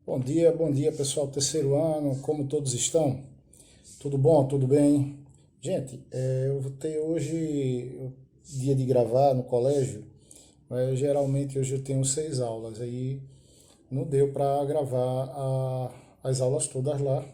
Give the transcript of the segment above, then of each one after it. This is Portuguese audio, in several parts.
Bom dia pessoal, terceiro ano, como todos estão? Tudo bom, tudo bem? Gente, eu vou ter hoje dia de gravar no colégio. Geralmente hoje eu tenho 6 aulas, aí não deu para gravar as aulas todas lá.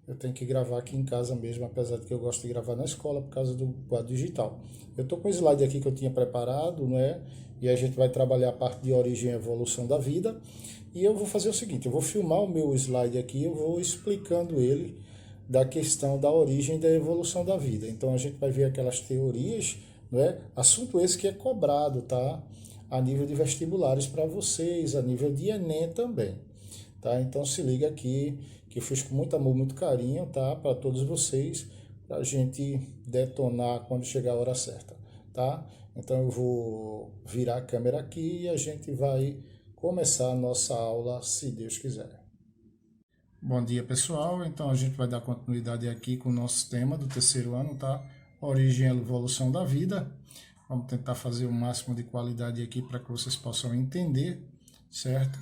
Eu tenho que gravar aqui em casa mesmo, apesar de que eu gosto de gravar na escola por causa do quadro digital. Eu estou com o slide aqui que eu tinha preparado, né? E a gente vai trabalhar a parte de origem e evolução da vida. E eu vou fazer o seguinte, eu vou filmar o meu slide aqui, eu vou explicando ele da questão da origem e da evolução da vida. Então a gente vai ver aquelas teorias, né? Assunto esse que é cobrado, tá? A nível de vestibulares para vocês, a nível de Enem também. Tá? Então se liga aqui, que eu fiz com muito amor, muito carinho, tá? Para todos vocês, para a gente detonar quando chegar a hora certa, tá? Então eu vou virar a câmera aqui e a gente vai começar a nossa aula, se Deus quiser. Bom dia, pessoal. Então a gente vai dar continuidade aqui com o nosso tema do terceiro ano, tá? Origem e evolução da vida. Vamos tentar fazer o máximo de qualidade aqui para que vocês possam entender, certo?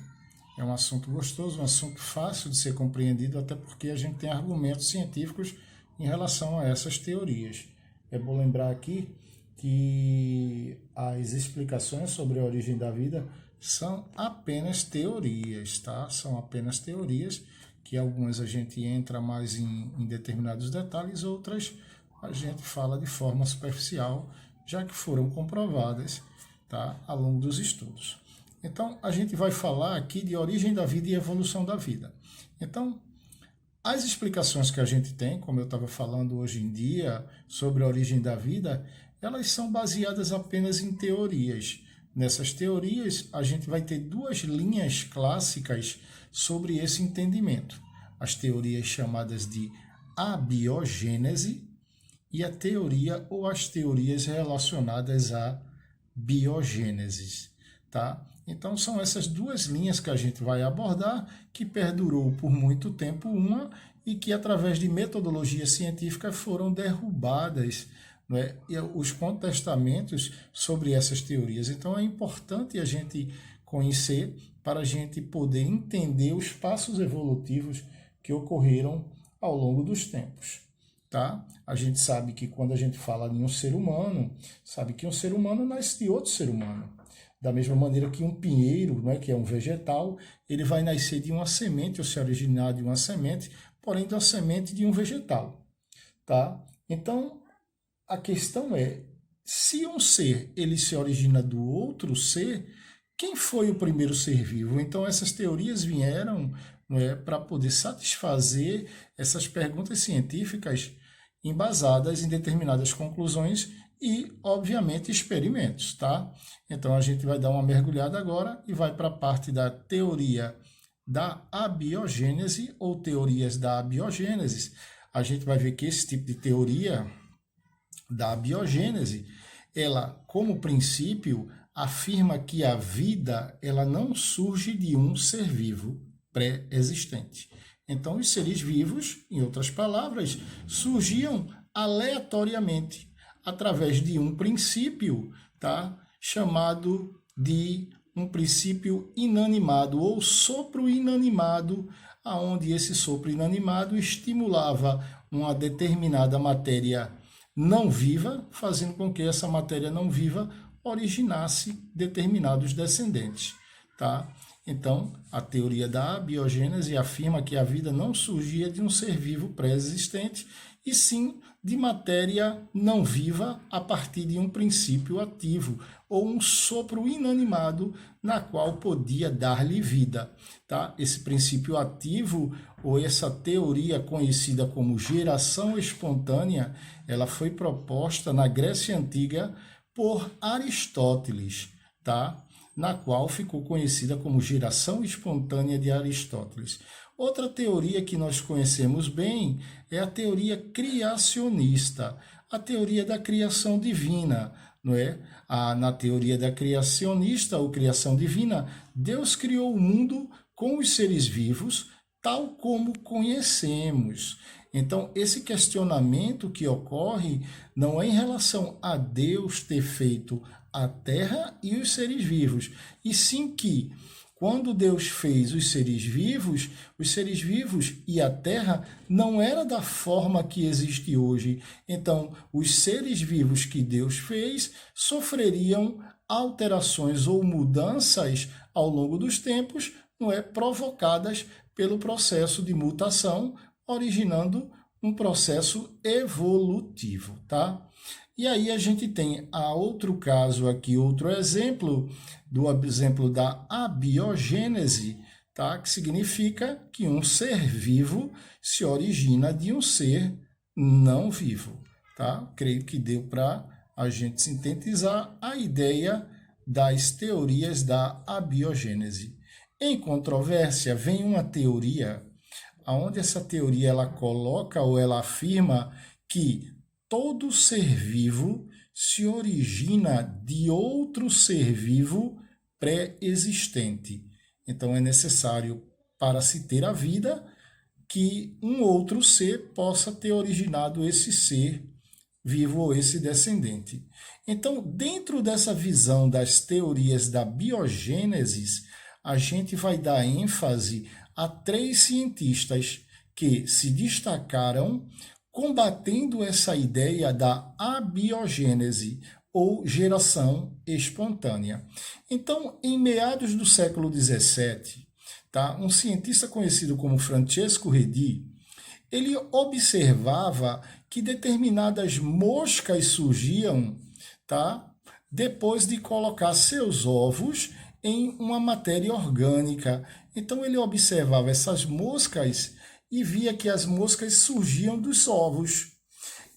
É um assunto gostoso, um assunto fácil de ser compreendido, até porque a gente tem argumentos científicos em relação a essas teorias. É bom lembrar aqui que as explicações sobre a origem da vida são apenas teorias, tá? São apenas teorias, que algumas a gente entra mais em determinados detalhes, outras a gente fala de forma superficial, já que foram comprovadas, tá? Ao longo dos estudos. Então, a gente vai falar aqui de origem da vida e evolução da vida. Então, as explicações que a gente tem, como eu estava falando hoje em dia, sobre a origem da vida, elas são baseadas apenas em teorias. Nessas teorias, a gente vai ter duas linhas clássicas sobre esse entendimento. As teorias chamadas de abiogênese e a teoria ou as teorias relacionadas à biogênese, tá? Então são essas duas linhas que a gente vai abordar, que perdurou por muito tempo uma e que através de metodologia científica foram derrubadas, não é? E os contestamentos sobre essas teorias. Então é importante a gente conhecer para a gente poder entender os passos evolutivos que ocorreram ao longo dos tempos. Tá? A gente sabe que quando a gente fala em um ser humano, sabe que um ser humano nasce de outro ser humano. Da mesma maneira que um pinheiro, né, que é um vegetal, ele vai nascer de uma semente ou se originar de uma semente, porém de uma semente de um vegetal. Tá? Então, a questão é, se um ser ele se origina do outro ser, quem foi o primeiro ser vivo? Então, essas teorias vieram, não é, para poder satisfazer essas perguntas científicas embasadas em determinadas conclusões e, obviamente, experimentos, tá? Então, a gente vai dar uma mergulhada agora e vai para a parte da teoria da abiogênese ou teorias da abiogênese. A gente vai ver que esse tipo de teoria da abiogênese, ela, como princípio, afirma que a vida ela não surge de um ser vivo pré-existente. Então, os seres vivos, em outras palavras, surgiam aleatoriamente através de um princípio, tá? Chamado de um princípio inanimado ou sopro inanimado, aonde esse sopro inanimado estimulava uma determinada matéria não viva, fazendo com que essa matéria não viva originasse determinados descendentes, tá? Então, a teoria da abiogênese afirma que a vida não surgia de um ser vivo pré-existente, e sim de matéria não viva a partir de um princípio ativo, ou um sopro inanimado na qual podia dar-lhe vida. Tá? Esse princípio ativo, ou essa teoria conhecida como geração espontânea, ela foi proposta na Grécia Antiga por Aristóteles, tá? Na qual ficou conhecida como geração espontânea de Aristóteles. Outra teoria que nós conhecemos bem é a teoria criacionista, a teoria da criação divina, não é? Na teoria da criacionista ou criação divina, Deus criou o mundo com os seres vivos, tal como conhecemos. Então, esse questionamento que ocorre não é em relação a Deus ter feito a terra e os seres vivos, e sim que quando Deus fez os seres vivos e a Terra não era da forma que existe hoje. Então, os seres vivos que Deus fez sofreriam alterações ou mudanças ao longo dos tempos, não é, provocadas pelo processo de mutação, originando um processo evolutivo, tá? E aí a gente tem outro caso aqui, outro exemplo, do exemplo da abiogênese, tá? Que significa que um ser vivo se origina de um ser não vivo, tá? Creio que deu para a gente sintetizar a ideia das teorias da abiogênese. Em controvérsia, vem uma teoria, onde essa teoria ela coloca ou ela afirma que todo ser vivo se origina de outro ser vivo pré-existente. Então, é necessário, para se ter a vida, que um outro ser possa ter originado esse ser vivo ou esse descendente. Então, dentro dessa visão das teorias da biogênese, a gente vai dar ênfase a 3 cientistas que se destacaram combatendo essa ideia da abiogênese, ou geração espontânea. Então, em meados do século XVII, tá, um cientista conhecido como Francesco Redi, ele observava que determinadas moscas surgiam, tá, depois de colocar seus ovos em uma matéria orgânica. Então, ele observava essas moscas e via que as moscas surgiam dos ovos.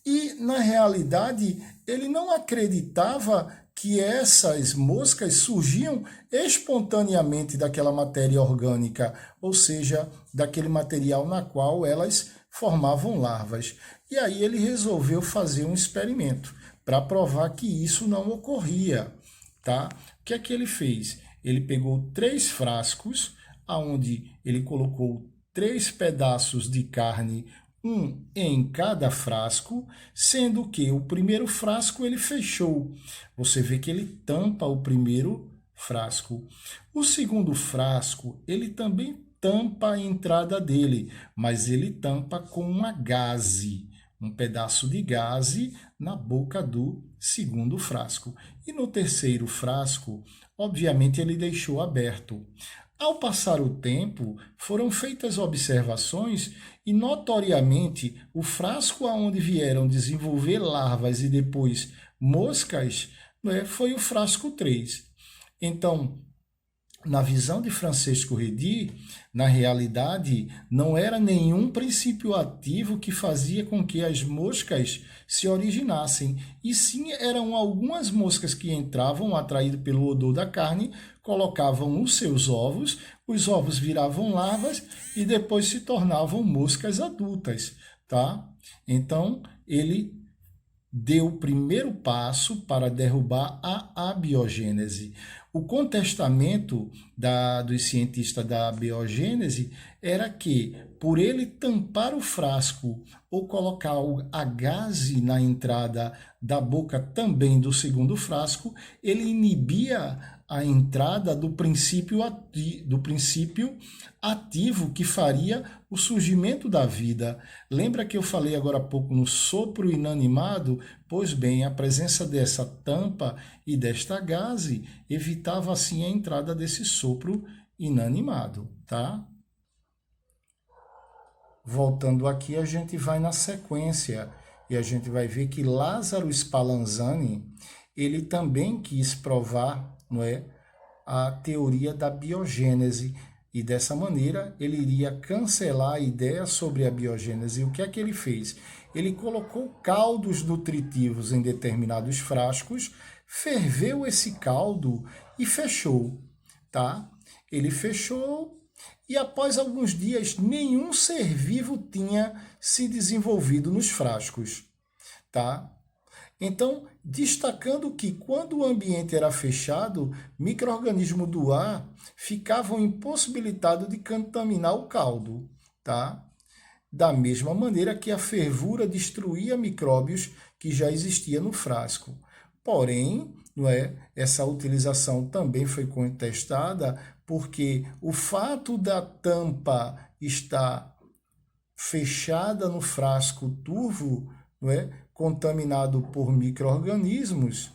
E, na realidade, ele não acreditava que essas moscas surgiam espontaneamente daquela matéria orgânica, ou seja, daquele material na qual elas formavam larvas. E aí ele resolveu fazer um experimento para provar que isso não ocorria, tá? O que é que ele fez? Ele pegou 3 frascos, onde ele colocou 3 pedaços de carne, um em cada frasco, sendo que o primeiro frasco ele fechou. Você vê que ele tampa o primeiro frasco. O segundo frasco, ele também tampa a entrada dele, mas ele tampa com uma gaze, um pedaço de gaze na boca do segundo frasco. E no terceiro frasco, obviamente, ele deixou aberto. Ao passar o tempo, foram feitas observações e, notoriamente, o frasco aonde vieram desenvolver larvas e depois moscas, né, foi o frasco 3. Então, na visão de Francesco Redi, na realidade, não era nenhum princípio ativo que fazia com que as moscas se originassem, e sim eram algumas moscas que entravam, atraídas pelo odor da carne, colocavam os seus ovos, os ovos viravam larvas e depois se tornavam moscas adultas, tá? Então, ele deu o primeiro passo para derrubar a abiogênese. O contestamento dos cientistas da abiogênese era que, por ele tampar o frasco ou colocar a gaze na entrada da boca também do segundo frasco, ele inibia a entrada do princípio ativo que faria o surgimento da vida. Lembra que eu falei agora há pouco no sopro inanimado? Pois bem, a presença dessa tampa e desta gaze evitava assim a entrada desse sopro inanimado, tá? Voltando aqui, a gente vai na sequência e a gente vai ver que Lázaro Spallanzani, ele também quis provar, não é, a teoria da biogênese, e dessa maneira ele iria cancelar a ideia sobre a biogênese. E o que é que ele fez? Ele colocou caldos nutritivos em determinados frascos, ferveu esse caldo e fechou, tá? Ele fechou e após alguns dias nenhum ser vivo tinha se desenvolvido nos frascos, tá? Então, destacando que quando o ambiente era fechado, micro-organismos do ar ficavam impossibilitados de contaminar o caldo, tá? Da mesma maneira que a fervura destruía micróbios que já existiam no frasco. Porém, não é, essa utilização também foi contestada porque o fato da tampa estar fechada no frasco turvo, não é, contaminado por micro-organismos,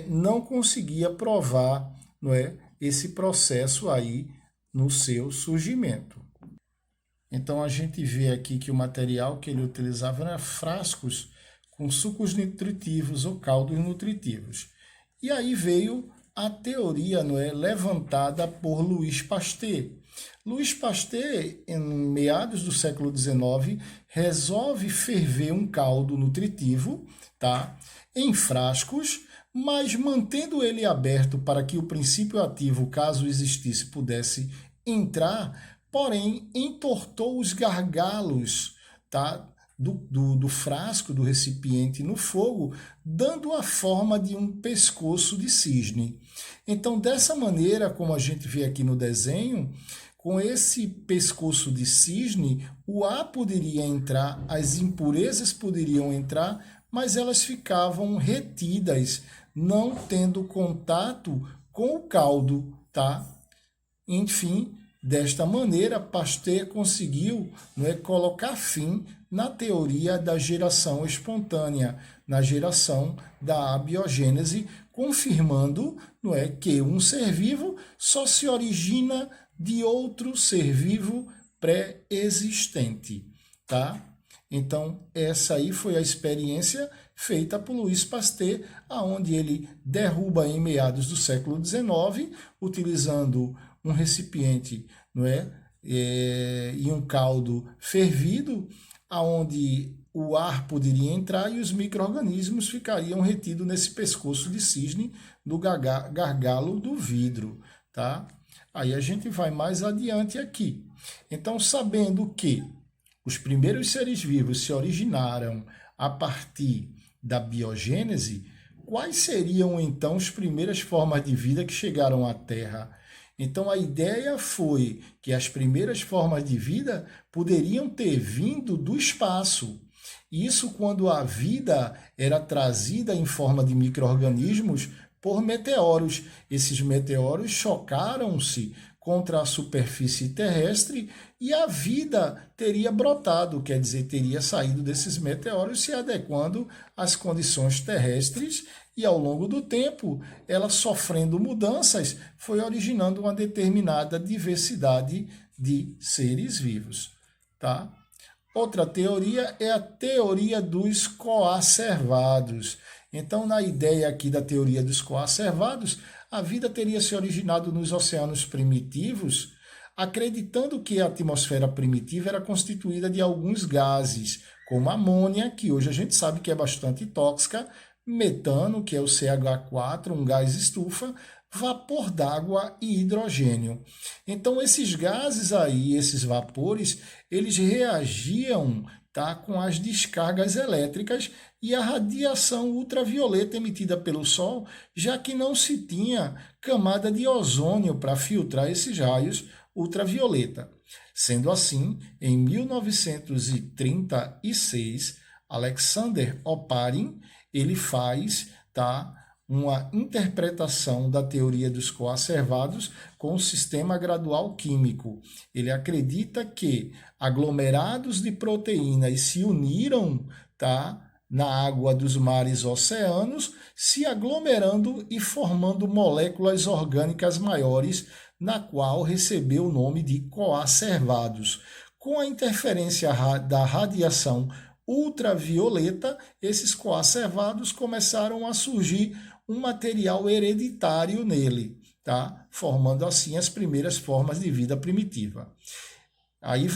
não conseguia provar, não é, esse processo aí no seu surgimento. Então a gente vê aqui que o material que ele utilizava era frascos com sucos nutritivos ou caldos nutritivos. E aí veio a teoria, não é, levantada por Louis Pasteur. Louis Pasteur, em meados do século XIX, resolve ferver um caldo nutritivo, tá, em frascos, mas mantendo ele aberto para que o princípio ativo, caso existisse, pudesse entrar, porém entortou os gargalos, tá, do frasco, do recipiente no fogo, dando a forma de um pescoço de cisne. Então, dessa maneira, como a gente vê aqui no desenho, com esse pescoço de cisne, o ar poderia entrar, as impurezas poderiam entrar, mas elas ficavam retidas, não tendo contato com o caldo, tá? Enfim, desta maneira, Pasteur conseguiu, não é, colocar fim na teoria da geração espontânea, na geração da abiogênese, confirmando, não é, que um ser vivo só se origina de outro ser vivo pré-existente, tá? Então, essa aí foi a experiência feita por Louis Pasteur, aonde ele derruba em meados do século XIX, utilizando um recipiente, não é, e um caldo fervido, aonde o ar poderia entrar e os micro-organismos ficariam retidos nesse pescoço de cisne do gargalo do vidro, tá? Aí a gente vai mais adiante aqui. Então, sabendo que os primeiros seres vivos se originaram a partir da biogênese, quais seriam então as primeiras formas de vida que chegaram à Terra? Então a ideia foi que as primeiras formas de vida poderiam ter vindo do espaço. Isso quando a vida era trazida em forma de micro-organismos por meteoros. Esses meteoros chocaram-se contra a superfície terrestre e a vida teria brotado, quer dizer, teria saído desses meteoros se adequando às condições terrestres e ao longo do tempo, ela sofrendo mudanças, foi originando uma determinada diversidade de seres vivos, tá? Outra teoria é a teoria dos coacervados. Então, na ideia aqui da teoria dos coacervados, a vida teria se originado nos oceanos primitivos, acreditando que a atmosfera primitiva era constituída de alguns gases, como amônia, que hoje a gente sabe que é bastante tóxica, metano, que é o CH4, um gás estufa, vapor d'água e hidrogênio. Então, esses gases aí, esses vapores, eles reagiam, tá, com as descargas elétricas e a radiação ultravioleta emitida pelo Sol, já que não se tinha camada de ozônio para filtrar esses raios ultravioleta. Sendo assim, em 1936, Alexander Oparin ele faz, tá, uma interpretação da teoria dos coacervados com o sistema gradual químico. Ele acredita que aglomerados de proteínas se uniram, tá, na água dos mares e oceanos, se aglomerando e formando moléculas orgânicas maiores, na qual recebeu o nome de coacervados. Com a interferência da radiação ultravioleta, esses coacervados começaram a surgir um material hereditário nele, tá? Formando assim as primeiras formas de vida primitiva. Aí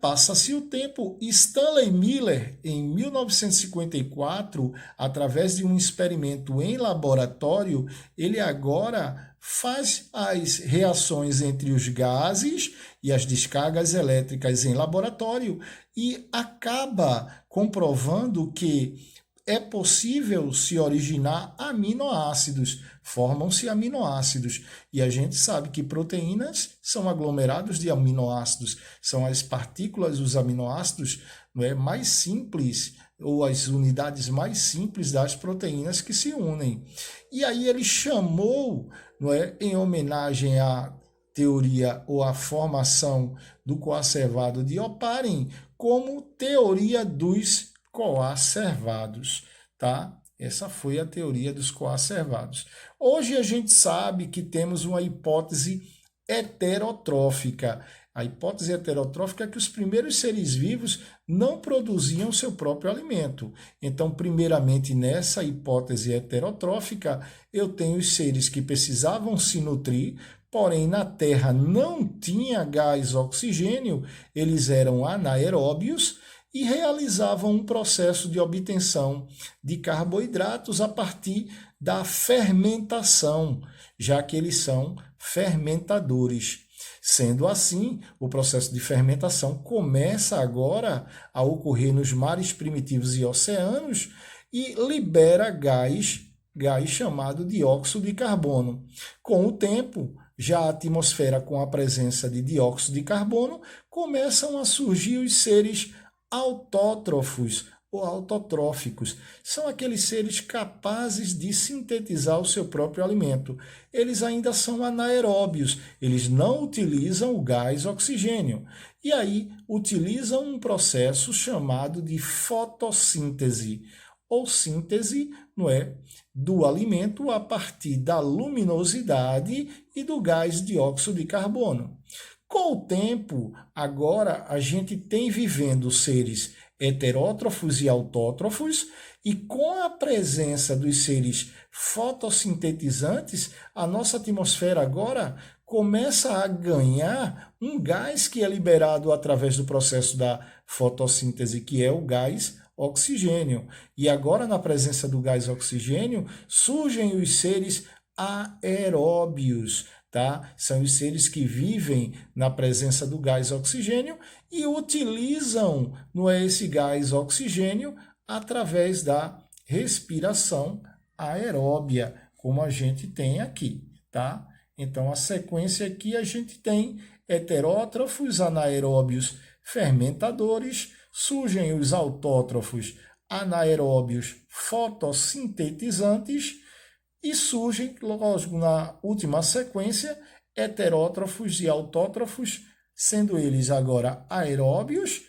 passa-se o tempo. Stanley Miller, em 1954, através de um experimento em laboratório, ele agora faz as reações entre os gases e as descargas elétricas em laboratório e acaba comprovando que é possível se originar aminoácidos, formam-se aminoácidos. E a gente sabe que proteínas são aglomerados de aminoácidos, são as partículas, os aminoácidos, não é, mais simples, ou as unidades mais simples das proteínas que se unem. E aí ele chamou, não é, em homenagem a teoria ou a formação do coacervado de Oparin, como teoria dos coacervados, tá? Essa foi a teoria dos coacervados. Hoje a gente sabe que temos uma hipótese heterotrófica. A hipótese heterotrófica é que os primeiros seres vivos não produziam seu próprio alimento. Então, primeiramente, nessa hipótese heterotrófica, eu tenho os seres que precisavam se nutrir, porém na Terra não tinha gás oxigênio, eles eram anaeróbios e realizavam um processo de obtenção de carboidratos a partir da fermentação, já que eles são fermentadores. Sendo assim, o processo de fermentação começa agora a ocorrer nos mares primitivos e oceanos e libera gás chamado dióxido de carbono. Com o tempo, já a atmosfera com a presença de dióxido de carbono, começam a surgir os seres autótrofos ou autotróficos. São aqueles seres capazes de sintetizar o seu próprio alimento. Eles ainda são anaeróbios, eles não utilizam o gás oxigênio. E aí utilizam um processo chamado de fotossíntese, ou síntese, não é, do alimento a partir da luminosidade e do gás dióxido de carbono. Com o tempo, agora a gente tem vivendo seres heterótrofos e autótrofos, e com a presença dos seres fotossintetizantes, a nossa atmosfera agora começa a ganhar um gás que é liberado através do processo da fotossíntese, que é o gás oxigênio. E agora, na presença do gás oxigênio, surgem os seres aeróbios, tá? São os seres que vivem na presença do gás oxigênio e utilizam esse gás oxigênio através da respiração aeróbia, como a gente tem aqui, tá? Então, a sequência aqui a gente tem heterótrofos, anaeróbios, fermentadores, surgem os autótrofos, anaeróbios, fotossintetizantes, e surgem, lógico, na última sequência, heterótrofos e autótrofos, sendo eles agora aeróbios,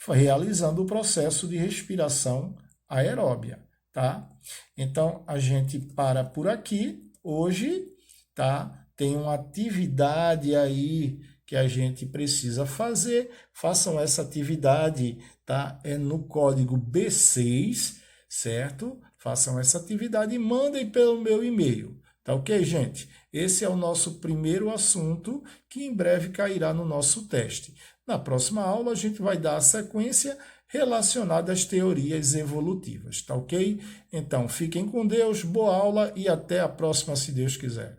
realizando o processo de respiração aeróbia, tá? Então, a gente para por aqui hoje, tá? Tem uma atividade aí que a gente precisa fazer. Façam essa atividade, tá? É no código B6, certo? Façam essa atividade e mandem pelo meu e-mail. Tá ok, gente? Esse é o nosso primeiro assunto que em breve cairá no nosso teste. Na próxima aula, a gente vai dar a sequência relacionada às teorias evolutivas. Tá ok? Então, fiquem com Deus, boa aula e até a próxima, se Deus quiser.